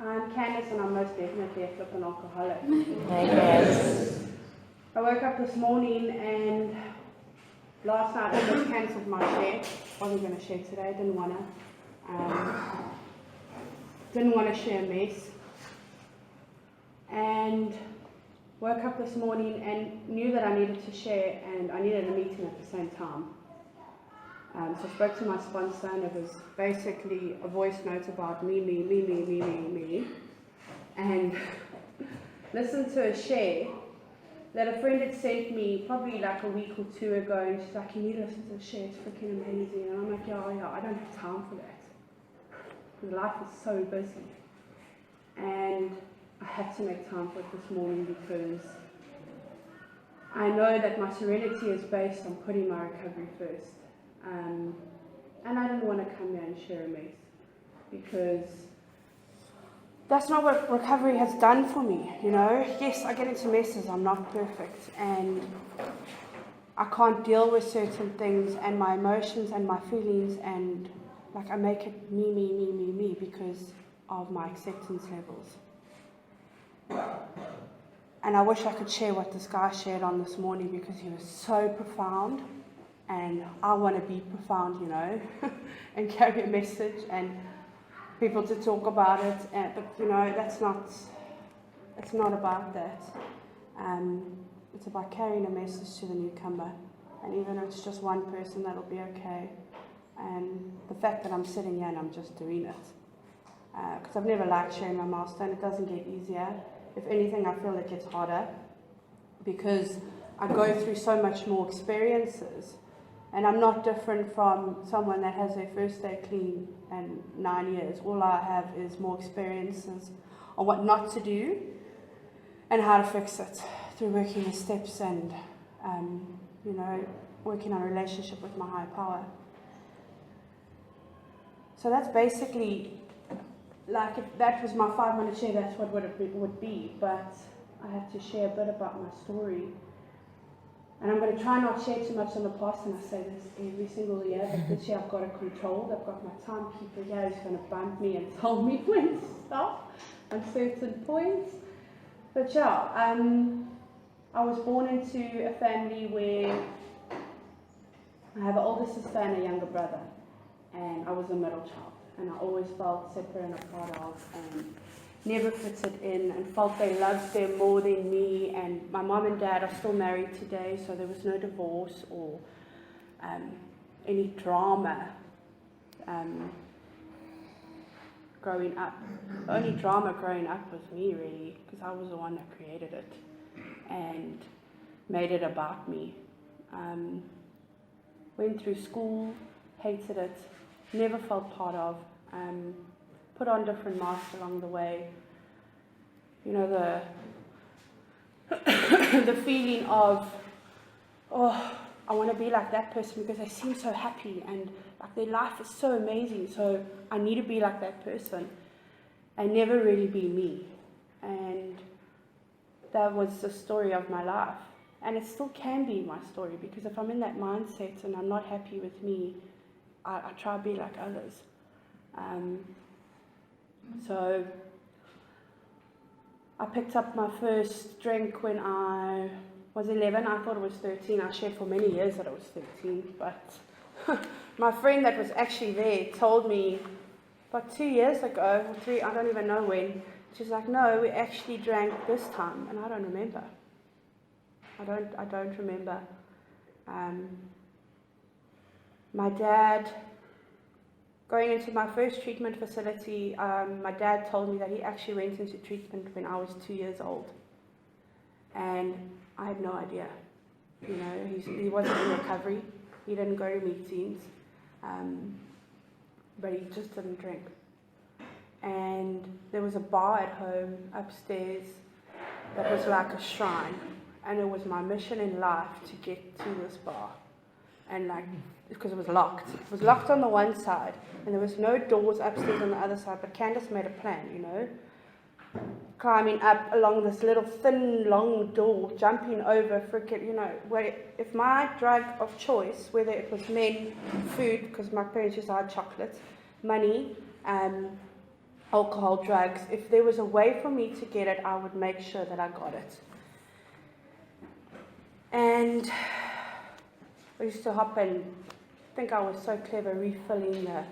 I'm Candice and I'm most definitely a flippin' alcoholic. Yes. I woke up this morning and last night I almost cancelled my share. Wasn't going to share today, didn't want to share a mess. And woke up this morning and knew that I needed to share and I needed a meeting at the same time. So I spoke to my sponsor and it was basically a voice note about me, and listened to a share that a friend had sent me probably like a week or two ago, and she's like, you need to listen to the share, it's freaking amazing. And I'm like, yeah, I don't have time for that. Because life is so busy. And I had to make time for it this morning because I know that my serenity is based on putting my recovery first. And I didn't want to come here and share a mess because that's not what recovery has done for me, you know. Yes, I get into messes, I'm not perfect, and I can't deal with certain things and my emotions and my feelings, and like I make it me because of my acceptance levels. And I wish I could share what this guy shared on this morning because he was so profound. And I want to be profound, you know, and carry a message and people to talk about it. But, you know, it's not about that. It's about carrying a message to the newcomer. And even if it's just one person, that'll be okay. And the fact that I'm sitting here and I'm just doing it. Because I've never liked sharing my milestone. It doesn't get easier. If anything, I feel it gets harder. Because I go through so much more experiences. And I'm not different from someone that has their first day clean and 9 years. All I have is more experiences on what not to do and how to fix it through working the steps and, you know, working on a relationship with my higher power. So that's basically, like, if that was my 5-minute share, that's what it would be. But I have to share a bit about my story. And I'm going to try not to share too much on the past, and I say this every single year, but this year I've got it controlled. I've got my timekeeper here who's going to bump me and tell me when to stop at certain points. But yeah, I was born into a family where I have an older sister and a younger brother, and I was a middle child, and I always felt separate and apart of, and never fitted in, and felt they loved them more than me. And my mom and dad are still married today, so there was no divorce or any drama growing up. The only drama growing up was me, really, because I was the one that created it and made it about me. Went through school, hated it, never felt part of. Put on different masks along the way. You know, the feeling of, oh, I want to be like that person because they seem so happy and like their life is so amazing, so I need to be like that person and never really be me. And that was the story of my life. And it still can be my story because if I'm in that mindset and I'm not happy with me, I try to be like others. So I picked up my first drink when I was 11. I thought it was 13. I shared for many years that I was 13. But my friend that was actually there told me about 2 years ago, or 3, I don't even know when. She's like, no, we actually drank this time. And I don't remember. I don't remember. My dad... Going into my first treatment facility, my dad told me that he actually went into treatment when I was 2 years old. And I had no idea. You know, he wasn't in recovery. He didn't go to meetings. But he just didn't drink. And there was a bar at home upstairs that was like a shrine. And it was my mission in life to get to this bar. And like, because it was locked. It was locked on the one side, and there was no doors upstairs on the other side, but Candice made a plan, you know, climbing up along this little thin, long door, jumping over freaking, you know, where if my drug of choice, whether it was men, food, because my parents used to have chocolate, money, alcohol, drugs. If there was a way for me to get it, I would make sure that I got it. And I used to hop and think I was so clever refilling the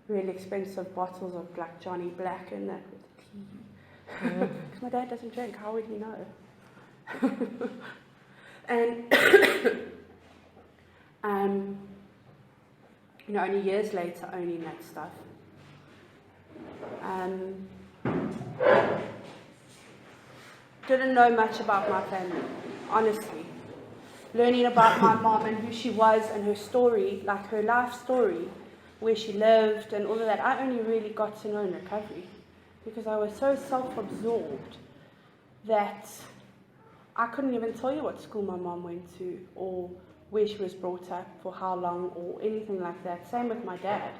really expensive bottles of like Johnny Black and that with tea. Because my dad doesn't drink, how would he know? And only years later owning that stuff. Didn't know much about my family, honestly. Learning about my mom and who she was and her story, like her life story, where she lived and all of that, I only really got to know in recovery because I was so self-absorbed that I couldn't even tell you what school my mom went to or where she was brought up, for how long, or anything like that. Same with my dad.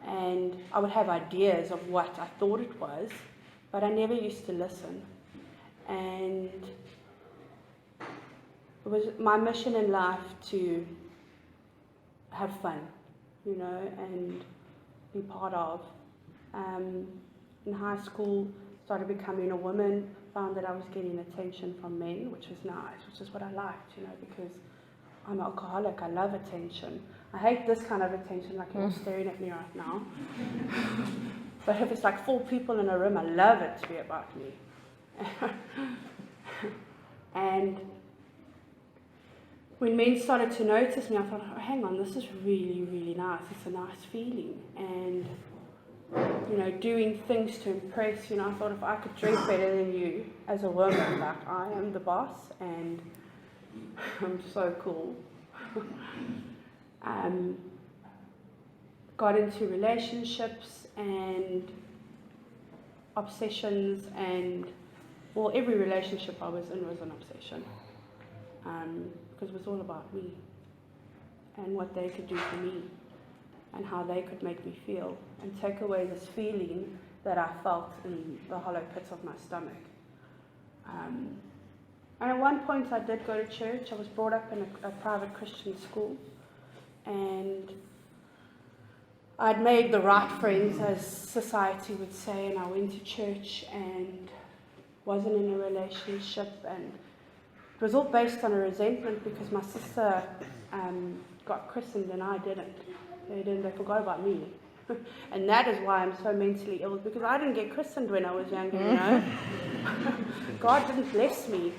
And I would have ideas of what I thought it was, but I never used to listen. And it was my mission in life to have fun, and be part of. In high school, started becoming a woman, found that I was getting attention from men, which was nice, which is what I liked, because I'm an alcoholic, I love attention. I hate this kind of attention, like you're staring at me right now. But if it's like 4 people in a room, I love it to be about me. And when men started to notice me, I thought, oh, hang on, this is really, really nice. It's a nice feeling. And, doing things to impress, I thought if I could drink better than you as a woman, like I am the boss and I'm so cool. Got into relationships and obsessions, and every relationship I was in was an obsession, because it was all about me and what they could do for me and how they could make me feel and take away this feeling that I felt in the hollow pits of my stomach. And at one point I did go to church. I was brought up in a private Christian school, and I'd made the right friends, as society would say, and I went to church and wasn't in a relationship, and it was all based on a resentment because my sister got christened and I didn't. They forgot about me. And that is why I'm so mentally ill, because I didn't get christened when I was younger, God didn't bless me.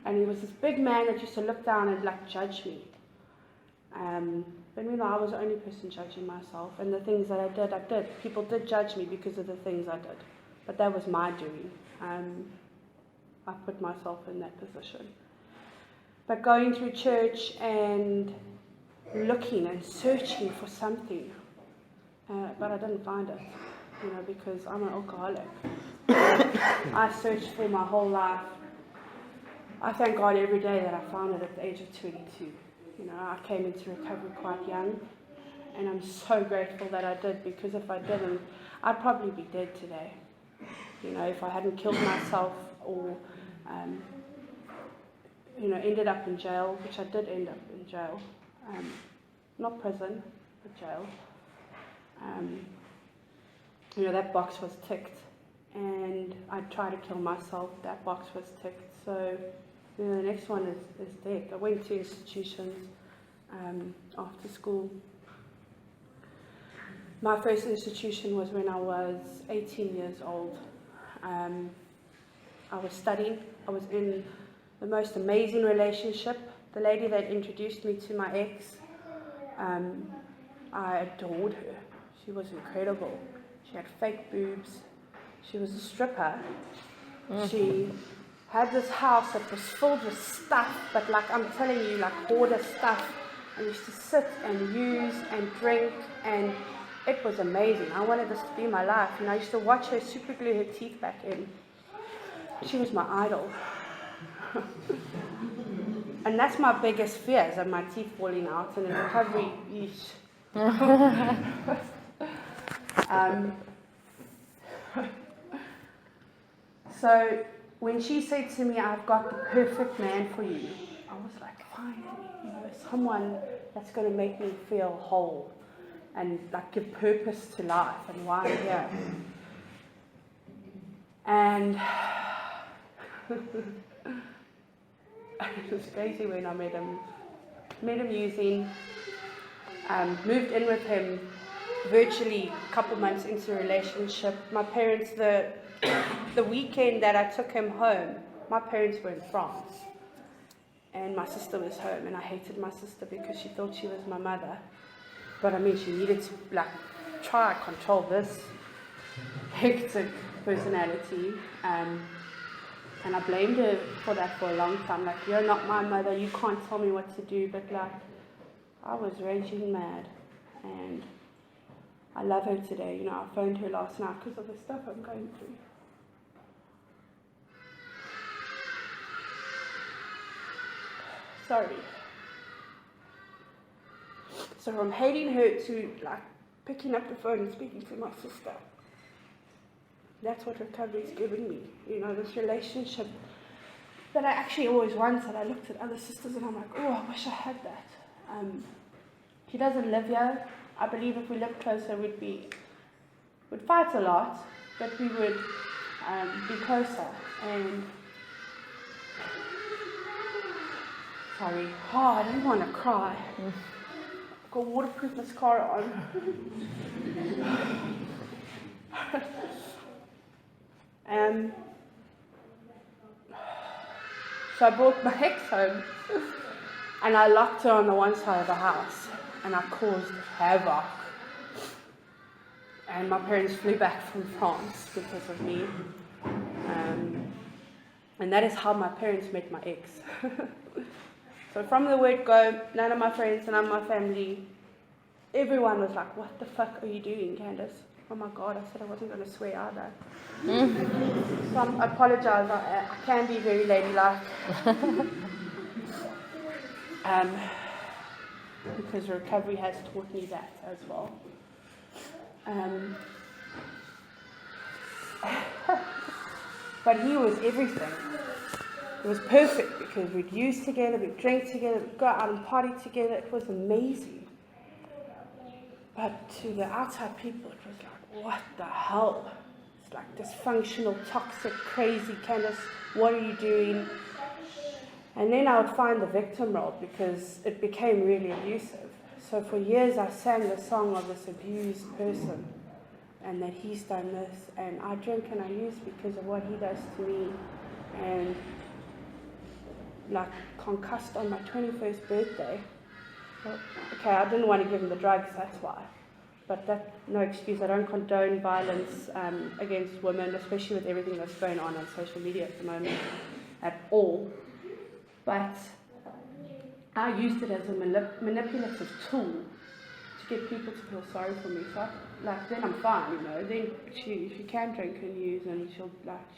And he was this big man that used to look down and judge me. But I was the only person judging myself, and the things that I did. People did judge me because of the things I did, but that was my doing. I put myself in that position. But going through church and looking and searching for something, but I didn't find it, because I'm an alcoholic. I searched for my whole life. I thank God every day that I found it at the age of 22. I came into recovery quite young, and I'm so grateful that I did, because if I didn't, I'd probably be dead today. If I hadn't killed myself or, ended up in jail, which I did end up in jail. Not prison, but jail. That box was ticked, and I tried to kill myself. That box was ticked. So, the next one is death. I went to institutions after school. My first institution was when I was 18 years old. I was studying. I was in the most amazing relationship. The lady that introduced me to my ex, I adored her. She was incredible. She had fake boobs. She was a stripper. She had this house that was filled with stuff, but I'm telling you, hoarder stuff. I used to sit and use and drink, and it was amazing. I wanted this to be my life, and I used to watch her super glue her teeth back in. She was my idol. And that's my biggest fear, is of my teeth falling out, and in recovery, yeesh. So when she said to me, I've got the perfect man for you, I was like, finally, someone that's going to make me feel whole, and like give purpose to life and why I'm here. And it was crazy when I met him. Met him using, moved in with him virtually a couple months into a relationship. My parents, the weekend that I took him home, my parents were in France. And my sister was home, and I hated my sister because she thought she was my mother. But I mean, she needed to like try and control this hectic personality. And I blamed her for that for a long time. Like, you're not my mother, you can't tell me what to do. But like, I was raging mad. And I love her today. You know, I phoned her last night because of the stuff I'm going through. Sorry. So from hating her to like picking up the phone and speaking to my sister. That's what recovery's given me. You know, this relationship that I actually always wanted. I looked at other sisters and I'm like, oh, I wish I had that. She doesn't live here. I believe if we lived closer, we'd fight a lot, but we would be closer. And sorry, I didn't want to cry. I've got waterproof mascara on. So I brought my ex home and I locked her on the one side of the house and I caused havoc. And my parents flew back from France because of me. And that is how my parents met my ex. So from the word go, none of my friends, none of my family, everyone was like, what the fuck are you doing, Candice? Oh my God, I said I wasn't going to swear either. So I apologize, I can be very ladylike. Because recovery has taught me that as well. But he was everything. It was perfect because we'd use together, we'd drink together, we'd go out and party together. It was amazing. But to the outside people, it was like, what the hell? It's like dysfunctional, toxic, crazy, Candice, what are you doing? And then I would find the victim role because it became really abusive. So for years I sang the song of this abused person and that he's done this, and I drink and I use because of what he does to me. And like concussed on my 21st birthday. Well, okay, I didn't want to give him the drugs, that's why. But that, no excuse, I don't condone violence against women, especially with everything that's going on social media at the moment, at all. But I used it as a manipulative tool to get people to feel sorry for me. So then I'm fine, you know. Then she can drink and use, and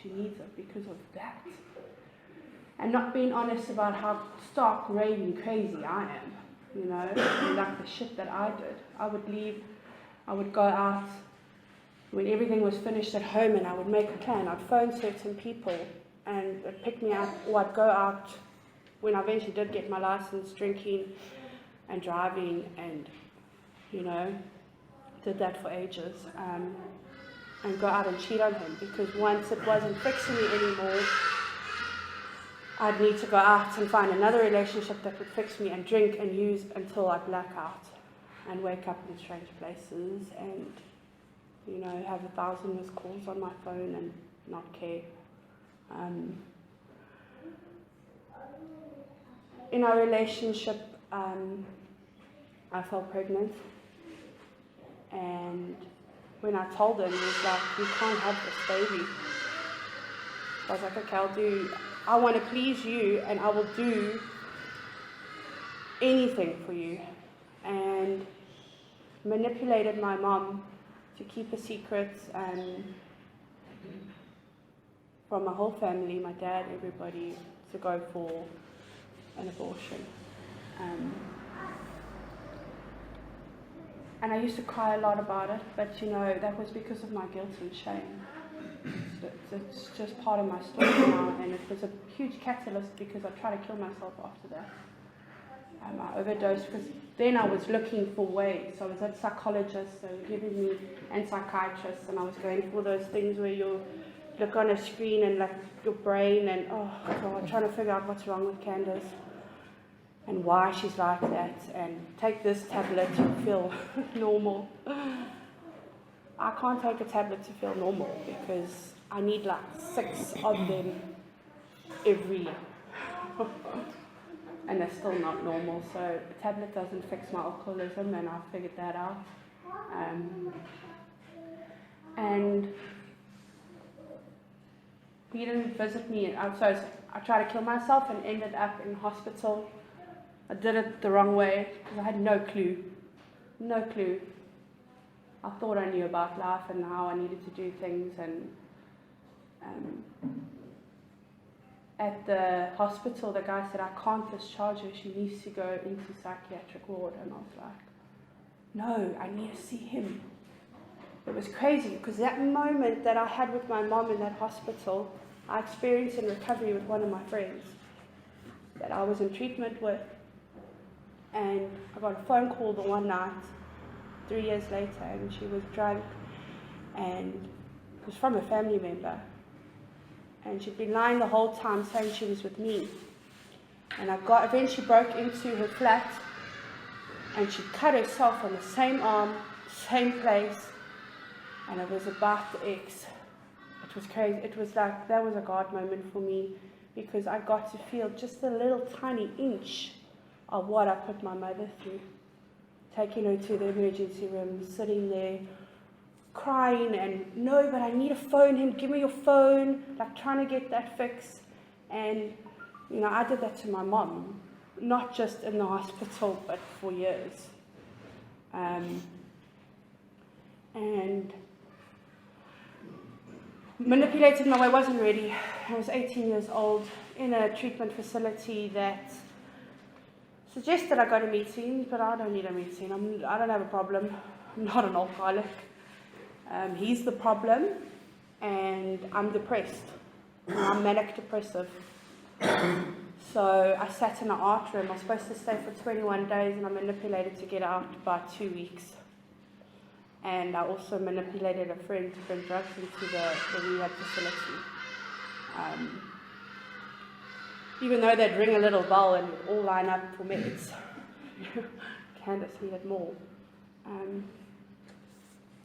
she needs it because of that. And not being honest about how stark, raving crazy I am, you know, and like the shit that I did. I would leave, I would go out when everything was finished at home, and I would make a plan. I'd phone certain people and they'd pick me up, or I'd go out when I eventually did get my license, drinking and driving, and, you know, did that for ages, and go out and cheat on him, because once it wasn't fixing me anymore, I'd need to go out and find another relationship that would fix me and drink and use until I black out and wake up in strange places and, you know, have 1,000 missed calls on my phone and not care. In our relationship, I fell pregnant, and when I told him, he was like, you can't have this baby. I was like, okay, I want to please you, and I will do anything for you. And manipulated my mom to keep a secret from my whole family, my dad, everybody, to go for an abortion. And I used to cry a lot about it, but you know, that was because of my guilt and shame. It's just part of my story now, and it was a huge catalyst because I tried to kill myself after that. I overdosed because then I was looking for ways. So I was at psychologists, they were giving me, and psychiatrists, and I was going for those things where you look on a screen and like your brain and, oh God, trying to figure out what's wrong with Candice and why she's like that, and take this tablet to feel normal. I can't take a tablet to feel normal because I need like 6 of them every and they're still not normal, so a tablet doesn't fix my alcoholism, and I figured that out. And he didn't visit me, so I tried to kill myself and ended up in hospital. I did it the wrong way because I had no clue. I thought I knew about life and how I needed to do things, and at the hospital the guy said, I can't discharge her, she needs to go into psychiatric ward, and I was like, no, I need to see him. It was crazy because that moment that I had with my mom in that hospital, I experienced in recovery with one of my friends that I was in treatment with, and I got a phone call the one night 3 years later, and she was drunk, and it was from a family member, and she'd been lying the whole time saying she was with me. And eventually broke into her flat, and she cut herself on the same arm, same place, and it was about the ex. It was crazy. It was like, that was a God moment for me, because I got to feel just a little tiny inch of what I put my mother through. Taking her to the emergency room, sitting there, crying, and no, but I need to phone him, give me your phone, like trying to get that fix. And, you know, I did that to my mom, not just in the hospital, but for years. And manipulated my way, wasn't ready. I was 18 years old in a treatment facility that suggested I go to meetings, but I don't need a meeting. I don't have a problem. I'm not an alcoholic. He's the problem, and I'm depressed. I'm manic depressive. So I sat in an art room. I was supposed to stay for 21 days, and I manipulated to get out by 2 weeks. And I also manipulated a friend to bring drugs into the rehab facility. Even though they'd ring a little bell and we'd all line up for meds, Candice needed more.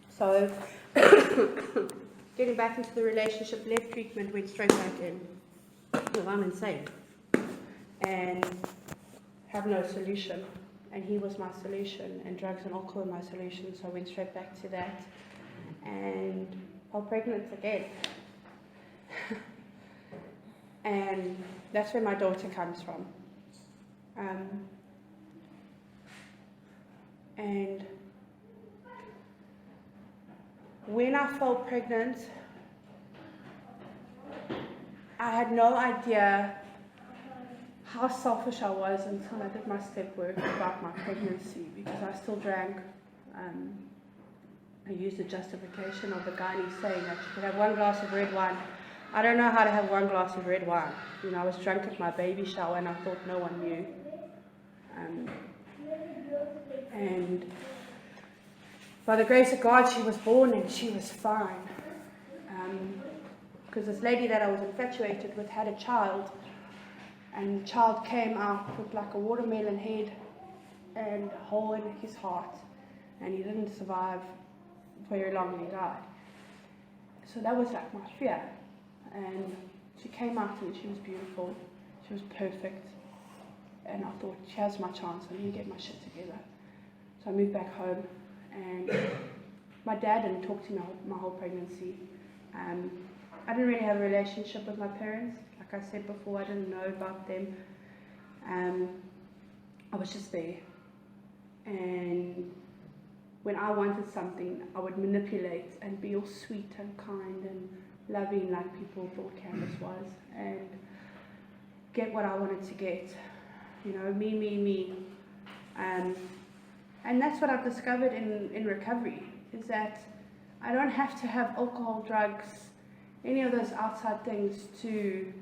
So, getting back into the relationship, left treatment, went straight back in. Well, I'm insane. And have no solution. And he was my solution, and drugs and alcohol were my solution, so I went straight back to that. And fell pregnant again. And that's where my daughter comes from. And when I fell pregnant, I had no idea how selfish I was until I did my step work about my pregnancy, because I still drank. I used the justification of the guy, and he's saying that you could have 1 glass of red wine. I don't know how to have 1 glass of red wine. You know, I was drunk at my baby shower and I thought no one knew. And by the grace of God, she was born and she was fine. Because this lady that I was infatuated with had a child, and the child came out with like a watermelon head and a hole in his heart, and he didn't survive very long and he died. So that was like my fear. And she came out and she was beautiful, she was perfect, and I thought, here's my chance, I'm going to get my shit together. So I moved back home, and my dad didn't talk to me my whole pregnancy. I didn't really have a relationship with my parents. Like I said before, I didn't know about them. I was just there. And when I wanted something, I would manipulate and be all sweet and kind and loving like people thought Candice was, and get what I wanted to get. You know, me. And that's what I've discovered in recovery, is that I don't have to have alcohol, drugs, any of those outside things to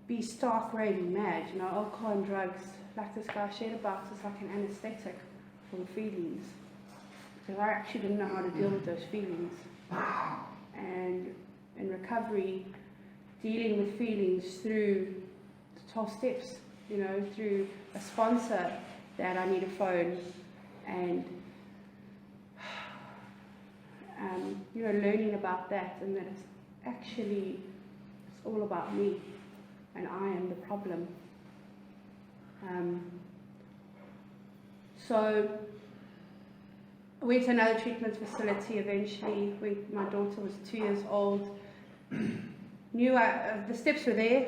be stark raving mad. You know, alcohol and drugs like this guy shared about, is like an anesthetic for the feelings. Because I actually didn't know how to deal with those feelings. And in recovery, dealing with feelings through the 12 steps, you know, through a sponsor that I need a phone, and you know, learning about that, and that it's all about me, and I am the problem. So I went to another treatment facility eventually when my daughter was 2 years old. Knew the steps were there,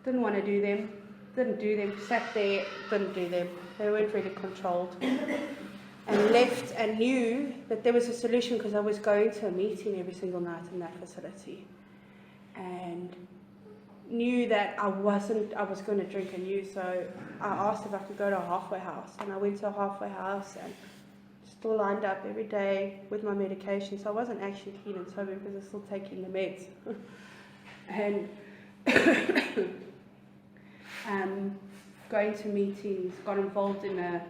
didn't want to do them, didn't do them, sat there, didn't do them. They weren't really controlled. And left and knew that there was a solution, because I was going to a meeting every single night in that facility. And knew that I was going to drink, and knew, so I asked if I could go to a halfway house. And I went to a halfway house and still lined up every day with my medication. So I wasn't actually clean and sober because I was still taking the meds. And going to meetings, got involved in a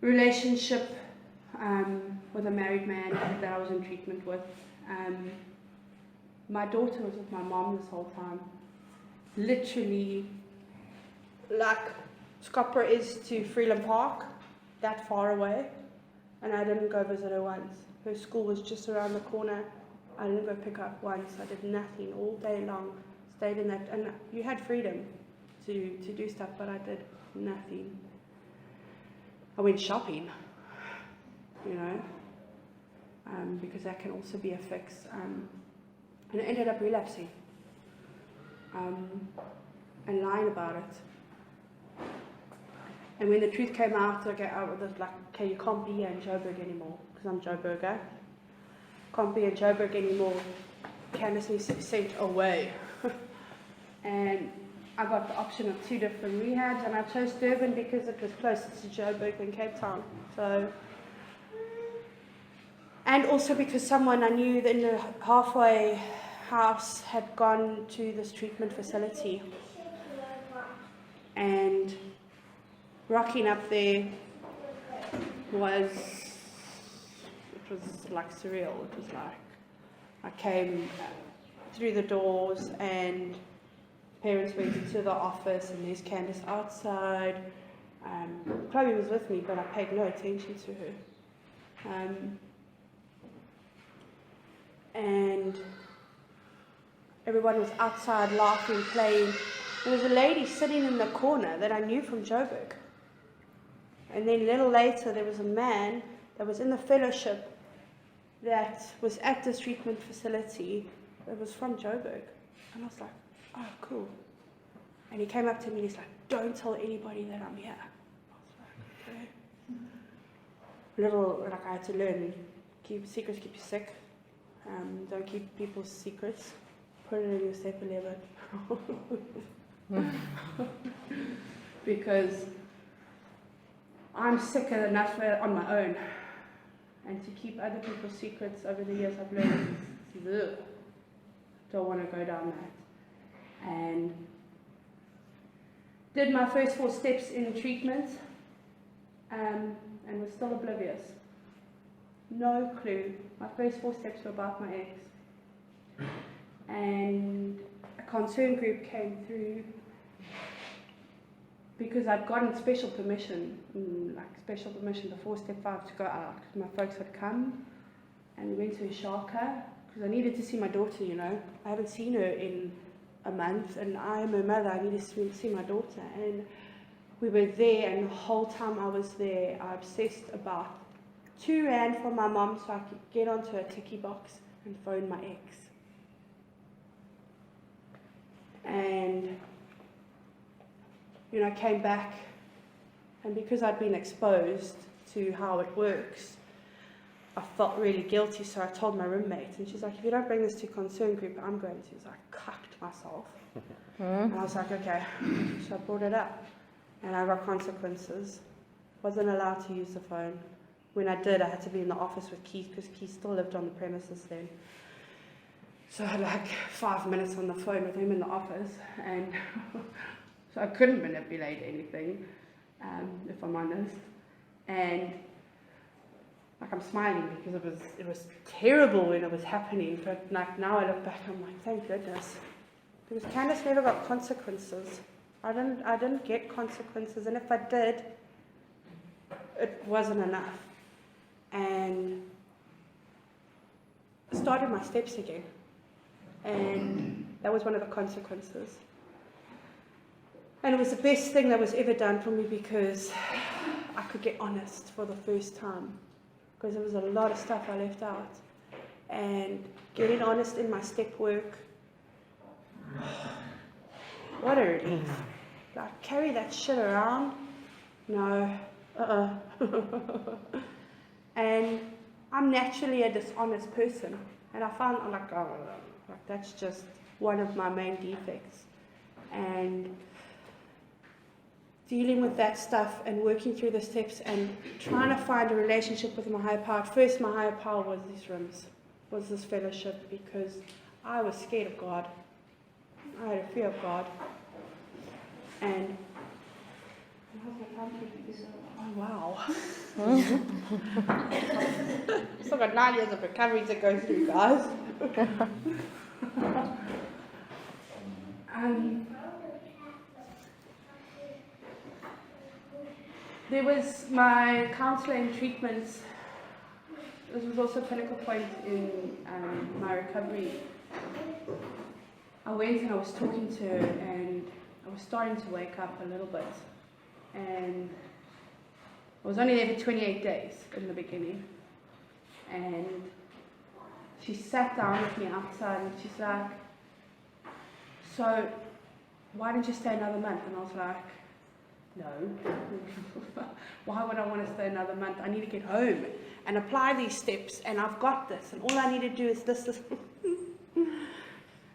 relationship with a married man that I was in treatment with. My daughter was with my mom this whole time. Literally, like Scopper is to Freeland Park, that far away, and I didn't go visit her once. Her school was just around the corner. I didn't go pick up once. I did nothing all day long. Stayed in that, and you had freedom to do stuff, but I did nothing. I went shopping, you know, because that can also be a fix. And I ended up relapsing and lying about it. And when the truth came out, I was like, okay, you can't be here in Joburg anymore, because I'm Joburger. Can't be in Joburg anymore. Candice needs to be sent away. And I got the option of 2 different rehabs, and I chose Durban because it was closer to Joburg than Cape Town. So, and also because someone I knew in the halfway house had gone to this treatment facility, and rocking up there was like surreal. It was like I came through the doors and parents went to the office, and there's Candice outside. Chloe was with me, but I paid no attention to her. And everyone was outside laughing, playing. There was a lady sitting in the corner that I knew from Joburg. And then a little later, there was a man that was in the fellowship that was at this treatment facility that was from Joburg. And I was like, oh, cool. And he came up to me and he's like, don't tell anybody that I'm here. I was like, okay. I had to learn, keep secrets, keep you sick. Don't keep people's secrets. Put it in your safe 11. Because I'm sick enough on my own. And to keep other people's secrets over the years, I've learned, don't want to go down that. And did my first 4 steps in treatment, and was still oblivious. No clue. My first 4 steps were about my ex. And a concern group came through because I'd gotten special permission before step 5 to go out, because my folks had come and we went to a Shaka because I needed to see my daughter, you know. I haven't seen her in a month, and I am her mother. I needed to see my daughter, and we were there, and the whole time I was there, I obsessed about 2 rand from my mom so I could get onto a ticky box and phone my ex. And you know, I came back, and because I'd been exposed to how it works, I felt really guilty, so I told my roommate, and she's like, if you don't bring this to concern group, I'm going to. So I cucked myself. And I was like, okay. So I brought it up, and I got consequences. Wasn't allowed to use the phone. When I did, I had to be in the office with Keith, because Keith still lived on the premises then. So I had like 5 minutes on the phone with him in the office, and So I couldn't manipulate anything, if I'm honest. And like I'm smiling because it was terrible when it was happening, but like now I look back, I'm like, thank goodness. Because Candice never got consequences. I didn't get consequences, and if I did, it wasn't enough. And I started my steps again. And that was one of the consequences. And it was the best thing that was ever done for me because I could get honest for the first time. Because there was a lot of stuff I left out. And getting honest in my step work, what a relief. Like, carry that shit around? No. And I'm naturally a dishonest person. And I found, like that's just one of my main defects. And dealing with that stuff and working through the steps and trying to find a relationship with my higher power. First, my higher power was these rooms, was this fellowship, because I was scared of God. I had a fear of God. And oh wow. Still got 9 years of recovery to go through, guys. There was my counselling treatments. This was also a pinnacle point in my recovery. I went and I was talking to her, and I was starting to wake up a little bit. And I was only there for 28 days in the beginning. And she sat down with me outside and she's like, so why didn't you stay another month? And I was like, no. Why would I want to stay another month? I need to get home and apply these steps, and I've got this, and all I need to do is this.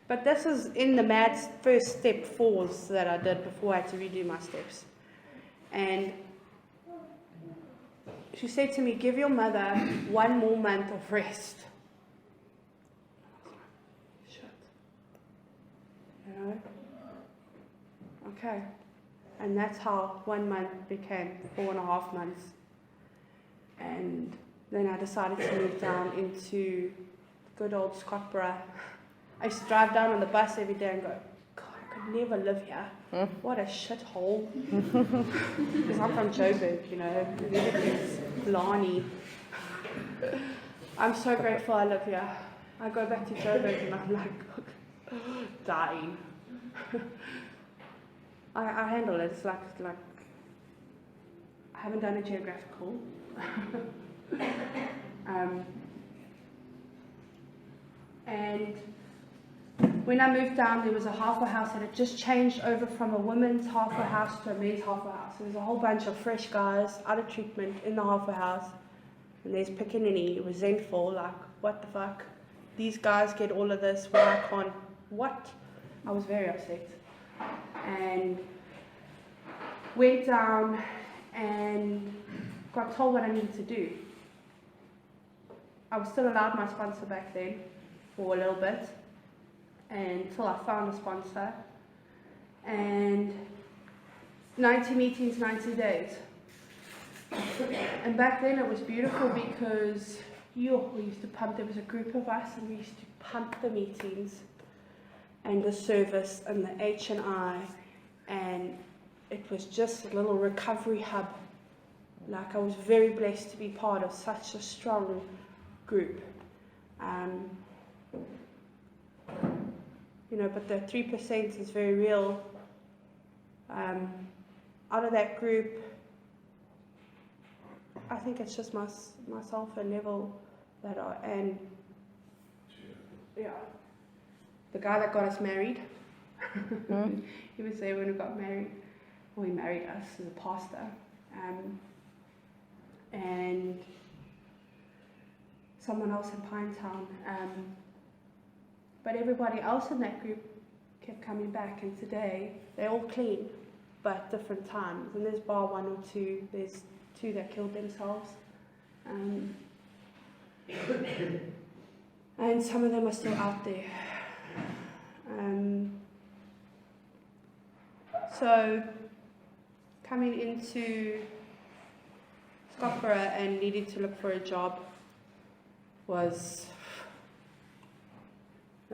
But this is in the mad first step 4s that I did before I had to redo my steps. And she said to me, give your mother 1 more month of rest. Shit. You know? Okay. And that's how 1 month became 4.5 months. And then I decided to move down into good old Scottsboro. I used to drive down on the bus every day and go, God, I could never live here. What a shithole. Because I'm from Joburg, you know, everything's Lani. I'm so grateful I live here. I go back to Joburg and I'm like, dying. I handle it. It's like I haven't done a geographical. And when I moved down, there was a halfway house that had just changed over from a women's halfway house to a men's halfway house. There was a whole bunch of fresh guys out of treatment in the halfway house. And there's Pickaninny, resentful, like, what the fuck? These guys get all of this, why I can't? What? I was very upset. And went down and got told what I needed to do. I was still allowed my sponsor back then for a little bit until I found a sponsor. And 90 meetings, 90 days. And back then it was beautiful because we used to pump, there was a group of us and we used to pump the meetings and the service and the H&I, and it was just a little recovery hub. Like, I was very blessed to be part of such a strong group. You know, but the 3% is very real. Out of that group, I think it's just myself and Neville that are, and yeah, the guy that got us married, he was there when we got married. Well, he married us as a pastor. And someone else in Pinetown. But everybody else in that group kept coming back, and today they're all clean, but different times. And there's bar 1 or 2, there's 2 that killed themselves. And some of them are still out there. So coming into Scottsboro and needing to look for a job was,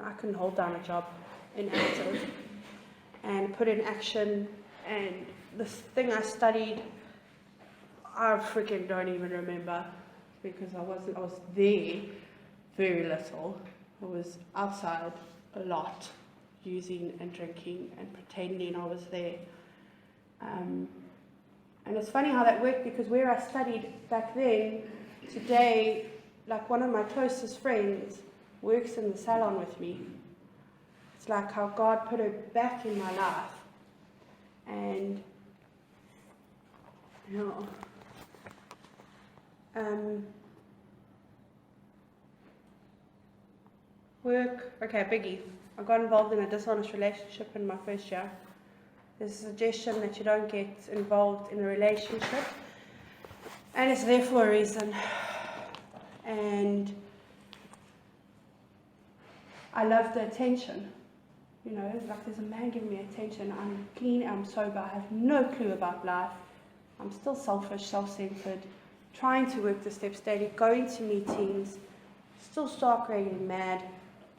I couldn't hold down a job in active and put in action, and this thing I studied, I freaking don't even remember because I was there very little. I was outside a lot, using and drinking and pretending I was there. And it's funny how that worked, because where I studied back then, today, like one of my closest friends works in the salon with me. It's like how God put her back in my life. And, you know, work, okay, biggie. I got involved in a dishonest relationship in my first year. There's a suggestion that you don't get involved in a relationship, and it's there for a reason. And I love the attention. You know, like there's a man giving me attention. I'm clean, I'm sober, I have no clue about life. I'm still selfish, self-centered, trying to work the steps daily, going to meetings, still stark raving mad,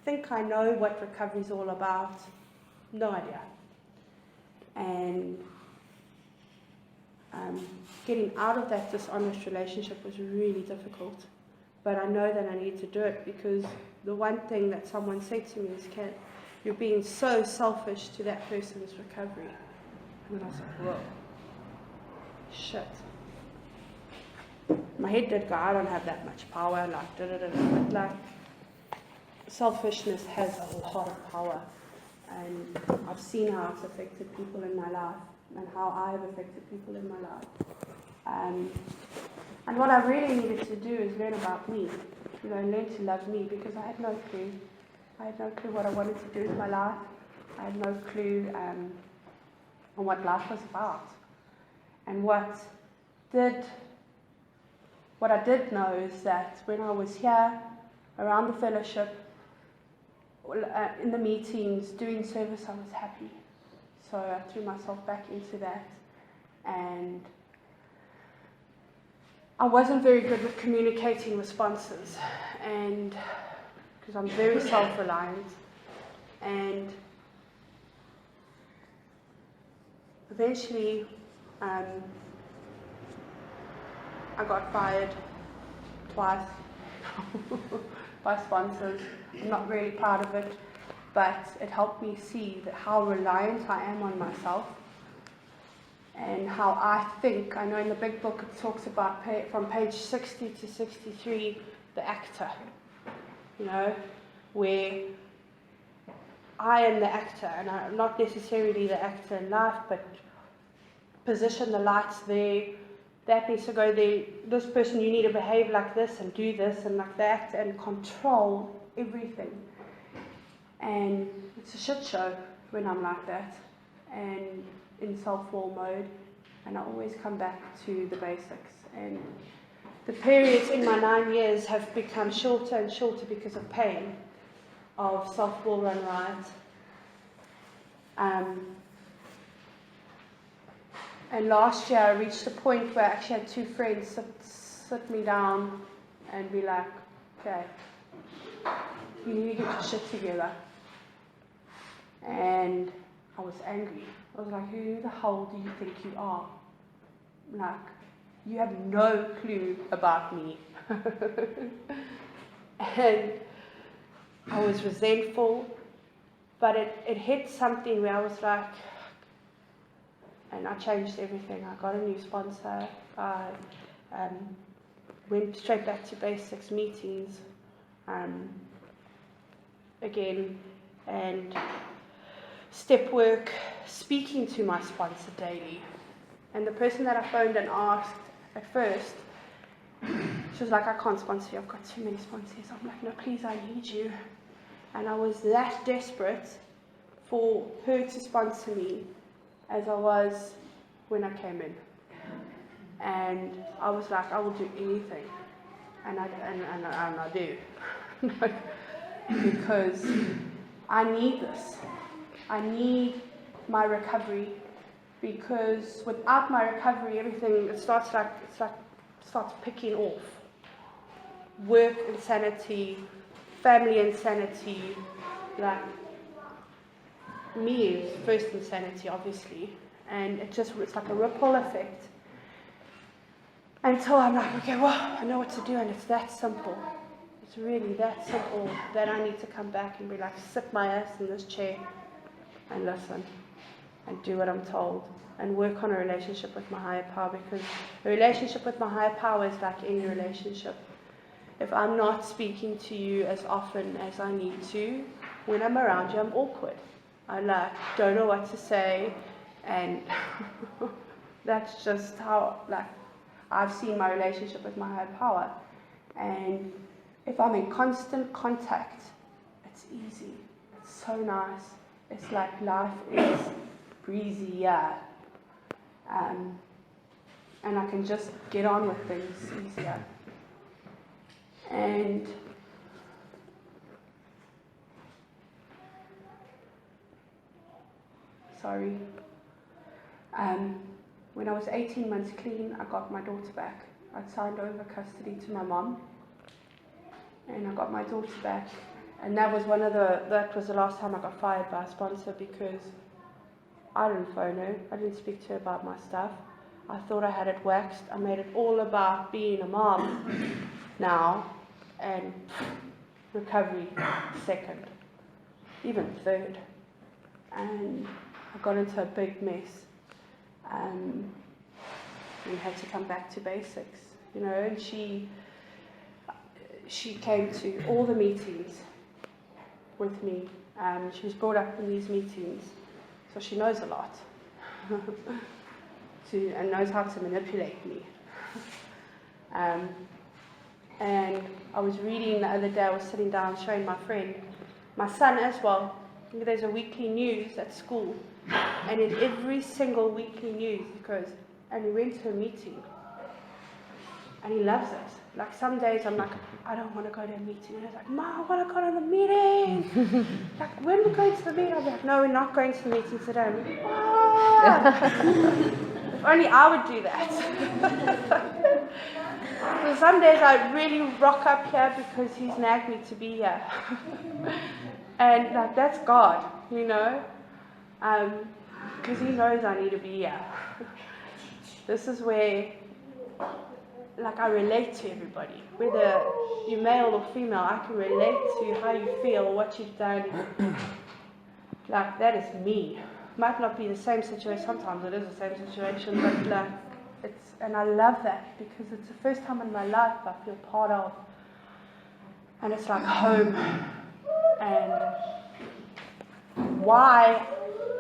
think I know what recovery's all about. No idea. And getting out of that dishonest relationship was really difficult. But I know that I need to do it, because the one thing that someone said to me is, Kat, you're being so selfish to that person's recovery. And I was like, whoa, shit. My head did go, I don't have that much power, like, but like, selfishness has a lot of power. And I've seen how it's affected people in my life, and how I have affected people in my life. And what I really needed to do is learn about me, you know, learn to love me, because I had no clue. I had no clue what I wanted to do with my life. I had no clue on what life was about. And what I did know is that when I was here, around the fellowship, in the meetings, doing service, I was happy. So I threw myself back into that. And I wasn't very good with communicating responses, and because I'm very self-reliant. And eventually, I got fired twice by sponsors. I'm not really proud of it, but it helped me see that how reliant I am on myself, and how I think. I know in the big book it talks about from page 60 to 63, the actor, you know, where I am the actor, and I'm not necessarily the actor in life, but position the lights there, that needs to go there, this person, you need to behave like this and do this and like that, and control everything. And it's a shit show when I'm like that, and in self-war mode, and I always come back to the basics. And the periods in my 9 years have become shorter and shorter because of pain, of self-war run riot. And last year I reached a point where I actually had two friends sit me down and be like, okay, you need to get your shit together. And I was angry. I was like, who the hell do you think you are? Like, you have no clue about me. And I was resentful, but it hit something where I was like, and I changed everything. I got a new sponsor. I went straight back to basics meetings again, and step work, speaking to my sponsor daily. And the person that I phoned and asked at first, she was like, I can't sponsor you, I've got too many sponsors. I'm like, no, please, I need you. And I was that desperate for her to sponsor me as I was when I came in. And I was like, I will do anything. And I do. Because I need this. I need my recovery because without my recovery, everything starts picking off. Work insanity, family insanity, like me is first insanity, obviously, and it's like a ripple effect. Until I'm like, okay, well, I know what to do, and it's that simple. It's really that simple that I need to come back and be like, sit my ass in this chair and listen and do what I'm told and work on a relationship with my higher power, because a relationship with my higher power is like any relationship. If I'm not speaking to you as often as I need to, when I'm around you, I'm awkward. I don't know what to say, and that's just how I've seen my relationship with my higher power. And if I'm in constant contact, it's easy. It's so nice. It's like life is breezy, yeah. And I can just get on with things easier. And when I was 18 months clean, I got my daughter back. I'd signed over custody to my mom, and I got my daughter back. And that was the last time I got fired by a sponsor, because I didn't phone her. I didn't speak to her about my stuff. I thought I had it waxed. I made it all about being a mom now, and recovery second, even third. And I got into a big mess. We had to come back to basics, and she came to all the meetings with me. She was brought up in these meetings, so she knows a lot and knows how to manipulate me. And I was reading the other day, I was sitting down showing my friend, my son as well. There's a weekly news at school, and in every single weekly news he goes, and he went to a meeting, and he loves it. Like some days I'm like, I don't want to go to a meeting, and he's like, Mom, I want to go to the meeting. Like, when we're going to the meeting, I'm like, no, we're not going to the meeting today. I'm like, if only I would do that. So some days I really rock up here because he's nagged me to be here. And that's God, because he knows I need to be here. This is where I relate to everybody, whether you're male or female. I can relate to how you feel, what you've done. That is me. Might not be the same situation. Sometimes it is the same situation, but and I love that, because it's the first time in my life I feel part of, and it's like home. And why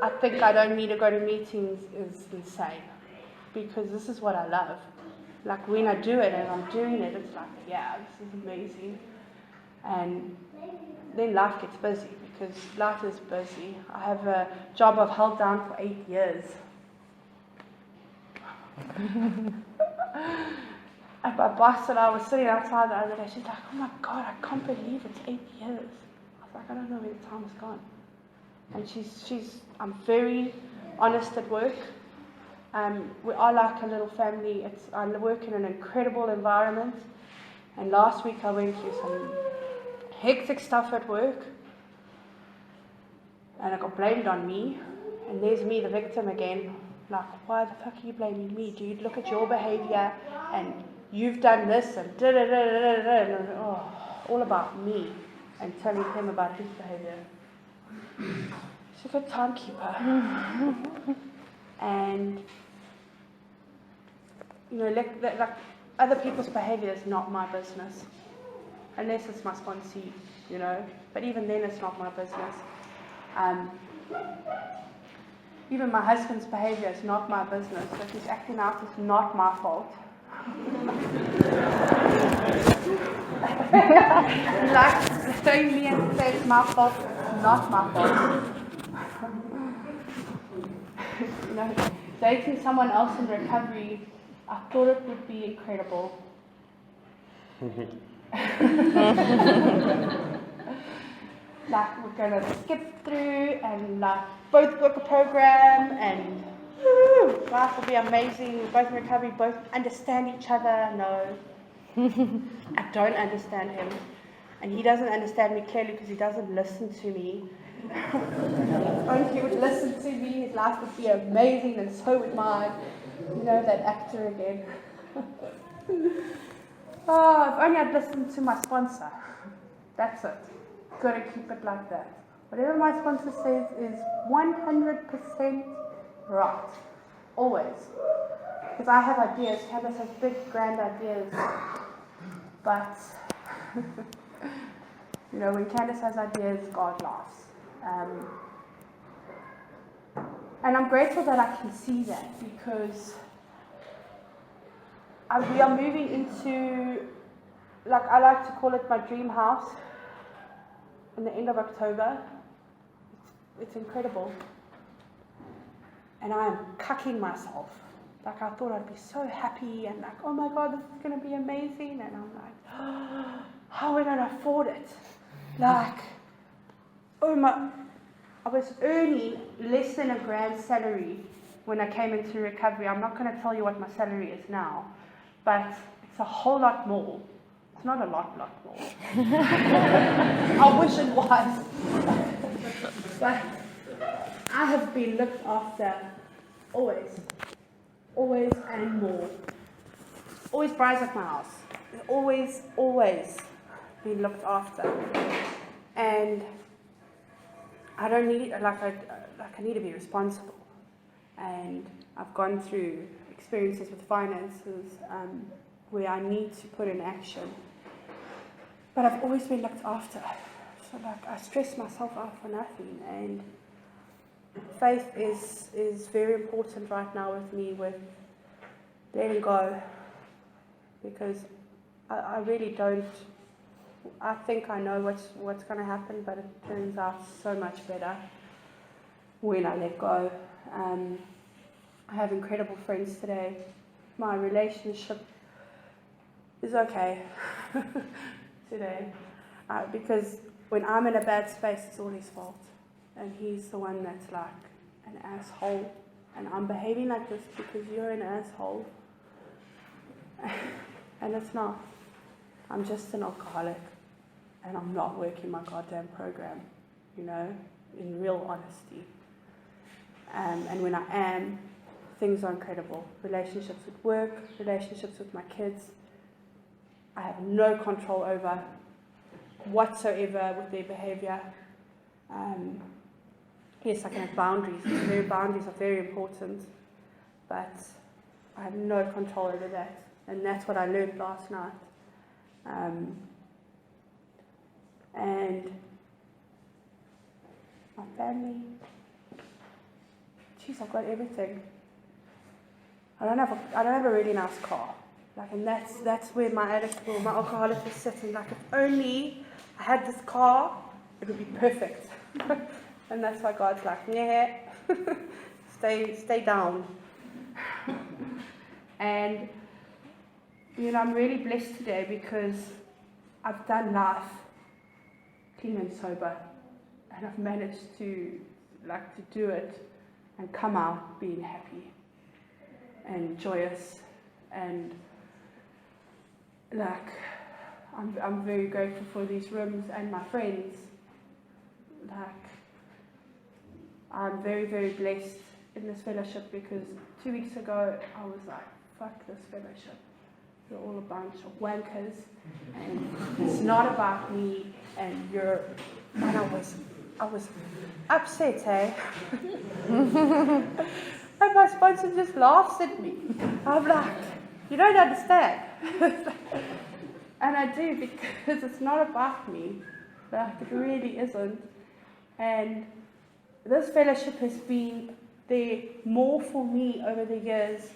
I think I don't need to go to meetings is insane, because this is what I love. Like, when I do it and I'm doing it, it's like, yeah, this is amazing. And then life gets busy, because life is busy. I have a job I've held down for 8 years. And my boss and I was sitting outside the other day. She's like, oh my God, I can't believe it's 8 years. I was like, I don't know where the time has gone. And I'm very honest at work. We are like a little family. I work in an incredible environment. And last week I went through some hectic stuff at work. And I got blamed on me. And there's me, the victim again. Like, why the fuck are you blaming me, dude? Look at your behavior, and you've done this, and and all about me, and telling him about his behavior. She's a good timekeeper. And like other people's behavior is not my business, unless it's my sponsee, But even then, it's not my business. Even my husband's behavior is not my business. If he's acting out, it's not my fault. Like throwing me and say it's my fault, it's not my fault. Dating someone else in recovery, I thought it would be incredible. Like, we're gonna skip through and both book a program, and Woo! Life will be amazing. We're both in recovery, both understand each other. No, I don't understand him. And he doesn't understand me clearly because he doesn't listen to me. If only he would listen to me, his life would be amazing, and so would mine. You know, that actor again. Oh, if only I'd listened to my sponsor. That's it. Gotta keep it like that. Whatever my sponsor says is 100% right. Always. Because I have ideas. Candice has big, grand ideas. But, you know, when Candice has ideas, God laughs. And I'm grateful that I can see that because we are moving into, like I like to call it my dream house in the end of October. It's incredible. And I am cucking myself. Like I thought I'd be so happy and like, oh my God, this is going to be amazing. And I'm like, oh, how are we going to afford it? Like, I was earning less than $1,000 salary when I came into recovery. I'm not going to tell you what my salary is now, but it's a whole lot more. It's not a lot more. I wish it was. But I have been looked after always and more. Always brides at my house. Always been looked after. And I don't need, I need to be responsible. And I've gone through experiences with finances where I need to put in action. But I've always been looked after. So I stress myself out for nothing. And faith is very important right now with me, with letting go. Because I really don't. I think I know what's going to happen, but it turns out so much better when I let go. I have incredible friends today. My relationship is okay today because when I'm in a bad space, it's all his fault. And he's the one that's like an asshole. And I'm behaving like this because you're an asshole. And it's not. I'm just an alcoholic. And I'm not working my goddamn program, you know, in real honesty. And when I am, things are incredible. Relationships with work, relationships with my kids. I have no control over whatsoever with their behavior. Yes, I can have boundaries. Boundaries are very important. But I have no control over that. And that's what I learned last night. And my family, geez, I've got everything. I don't have a really nice car, like, and that's where my addict or my alcoholic is sitting. Like, if only I had this car, it would be perfect. And that's why God's like, yeah, stay down. And you know, I'm really blessed today because I've done life clean and sober, and I've managed to do it and come out being happy and joyous, and I'm very grateful for these rooms and my friends. I'm very, very blessed in this fellowship because 2 weeks ago I was like, fuck this fellowship. You're all a bunch of wankers, and it's not about me, and I was upset, eh? And my sponsor just laughs at me. I'm like, you don't understand. And I do, because it's not about me. Like, it really isn't. And this fellowship has been there more for me over the years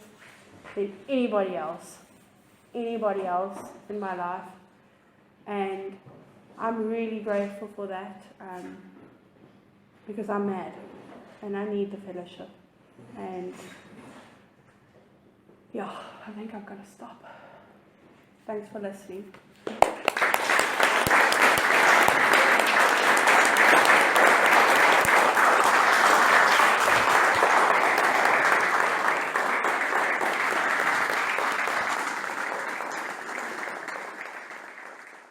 than anybody else in my life. And I'm really grateful for that, because I'm mad and I need the fellowship. And yeah, I think I'm going to stop. Thanks for listening.